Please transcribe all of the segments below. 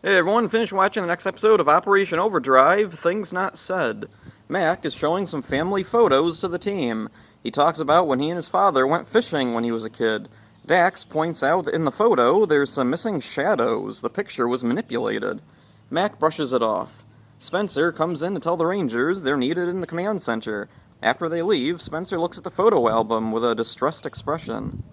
Hey everyone, finished watching the next episode of Operation Overdrive, Things Not Said. Mac is showing some family photos to the team. He talks about when he and his father went fishing when he was a kid. Dax points out that in the photo there's some missing shadows. The picture was manipulated. Mac brushes it off. Spencer comes in to tell the Rangers they're needed in the command center. After they leave, Spencer looks at the photo album with a distressed expression.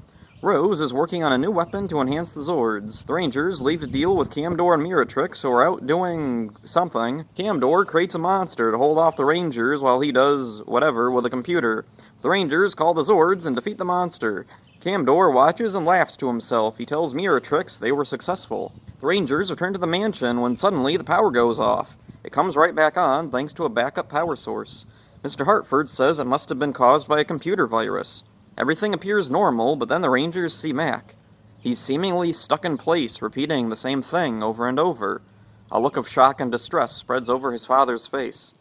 Rose is working on a new weapon to enhance the Zords. The Rangers leave to deal with Camdor and Miratrix, who are out doing something. Camdor creates a monster to hold off the Rangers while he does whatever with a computer. The Rangers call the Zords and defeat the monster. Camdor watches and laughs to himself. He tells Miratrix they were successful. The Rangers return to the mansion when suddenly the power goes off. It comes right back on thanks to a backup power source. Mr. Hartford says it must have been caused by a computer virus. Everything appears normal, but then the Rangers see Mac. He's seemingly stuck in place, repeating the same thing over and over. A look of shock and distress spreads over his father's face.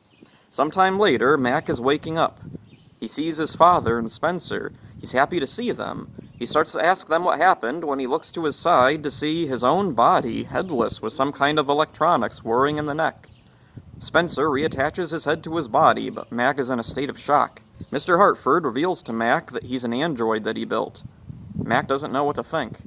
Sometime later, Mac is waking up. He sees his father and Spencer. He's happy to see them. He starts to ask them what happened when he looks to his side to see his own body, headless with some kind of electronics whirring in the neck. Spencer reattaches his head to his body, but Mac is in a state of shock. Mr. Hartford reveals to Mac that he's an android that he built. Mac doesn't know what to think.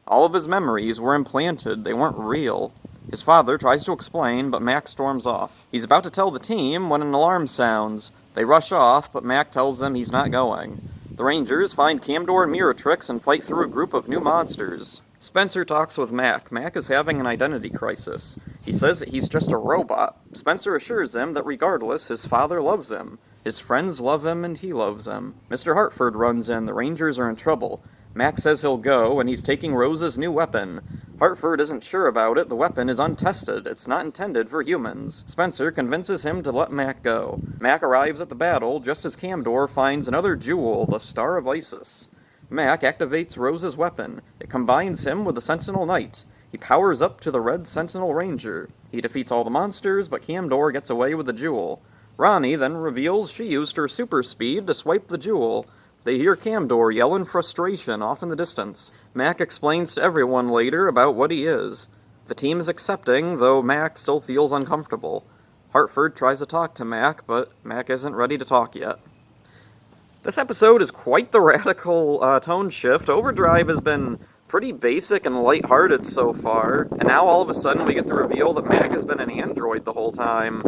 All of his memories were implanted, they weren't real. His father tries to explain, but Mac storms off. He's about to tell the team when an alarm sounds. They rush off, but Mac tells them he's not going. The Rangers find Camdor and Miratrix and fight through a group of new monsters. Spencer talks with Mac. Mac is having an identity crisis. He says that he's just a robot. Spencer assures him that regardless, his father loves him. His friends love him and he loves him. Mr. Hartford runs in. The Rangers are in trouble. Mac says he'll go, and he's taking Rose's new weapon. Hartford isn't sure about it. The weapon is untested. It's not intended for humans. Spencer convinces him to let Mac go. Mac arrives at the battle just as Camdor finds another jewel, the Star of Isis. Mac activates Rose's weapon. It combines him with the Sentinel Knight. He powers up to the Red Sentinel Ranger. He defeats all the monsters, but Camdor gets away with the jewel. Ronnie then reveals she used her super speed to swipe the jewel. They hear Camdor yell in frustration off in the distance. Mac explains to everyone later about what he is. The team is accepting, though Mac still feels uncomfortable. Hartford tries to talk to Mac, but Mac isn't ready to talk yet. This episode is quite the radical tone shift. Overdrive has been pretty basic and lighthearted so far, and now all of a sudden we get the reveal that Mac has been an android the whole time.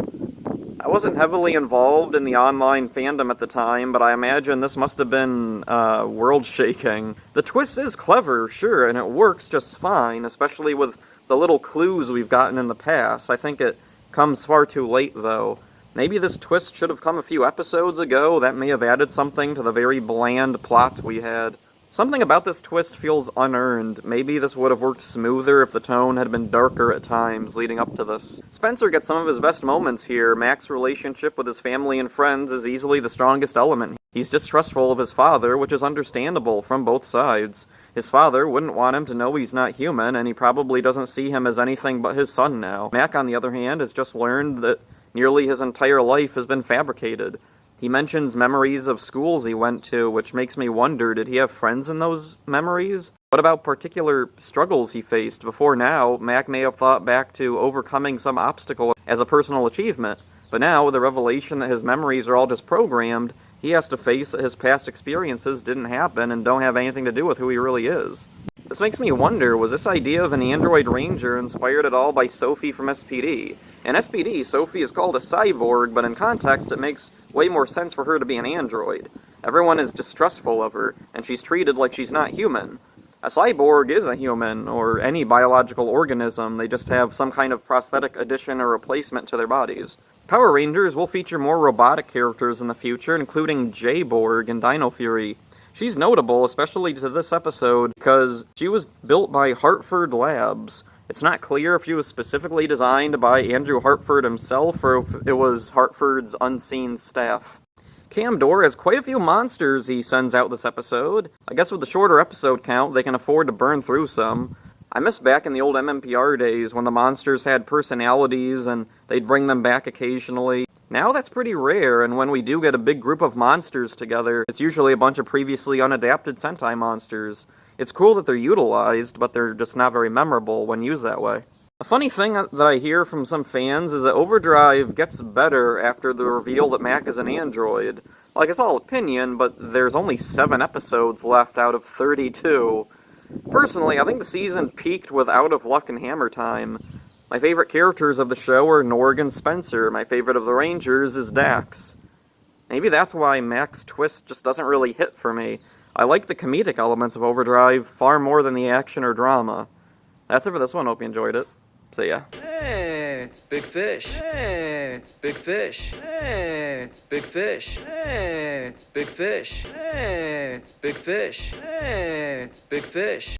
I wasn't heavily involved in the online fandom at the time, but I imagine this must have been world-shaking. The twist is clever, sure, and it works just fine, especially with the little clues we've gotten in the past. I think it comes far too late, though. Maybe this twist should have come a few episodes ago. That may have added something to the very bland plots we had. Something about this twist feels unearned. Maybe this would have worked smoother if the tone had been darker at times leading up to this. Spencer gets some of his best moments here. Mac's relationship with his family and friends is easily the strongest element. He's distrustful of his father, which is understandable from both sides. His father wouldn't want him to know he's not human, and he probably doesn't see him as anything but his son now. Mac, on the other hand, has just learned that nearly his entire life has been fabricated. He mentions memories of schools he went to, which makes me wonder, did he have friends in those memories? What about particular struggles he faced? Before now, Mac may have thought back to overcoming some obstacle as a personal achievement, but now, with the revelation that his memories are all just programmed, he has to face that his past experiences didn't happen and don't have anything to do with who he really is. This makes me wonder, was this idea of an android ranger inspired at all by Sophie from SPD? In SPD, Sophie is called a cyborg, but in context it makes way more sense for her to be an android. Everyone is distrustful of her, and she's treated like she's not human. A cyborg is a human, or any biological organism. They just have some kind of prosthetic addition or replacement to their bodies. Power Rangers will feature more robotic characters in the future, including J-Borg and Dino Fury. She's notable, especially to this episode, because she was built by Hartford Labs. It's not clear if she was specifically designed by Andrew Hartford himself, or if it was Hartford's unseen staff. Camdor has quite a few monsters he sends out this episode. I guess with the shorter episode count, they can afford to burn through some. I miss back in the old MMPR days when the monsters had personalities and they'd bring them back occasionally. Now that's pretty rare, and when we do get a big group of monsters together, it's usually a bunch of previously unadapted Sentai monsters. It's cool that they're utilized, but they're just not very memorable when used that way. A funny thing that I hear from some fans is that Overdrive gets better after the reveal that Mac is an android. Like, it's all opinion, but there's only 7 episodes left out of 32. Personally, I think the season peaked with Out of Luck and Hammer Time. My favorite characters of the show are Norg and Spencer. My favorite of the Rangers is Dax. Maybe that's why Mac's twist just doesn't really hit for me. I like the comedic elements of Overdrive far more than the action or drama. That's it for this one. Hope you enjoyed it. See ya. Hey, it's big fish. Hey, it's big fish. Hey, it's big fish. Hey, it's big fish. Hey, it's big fish. Hey, it's big fish.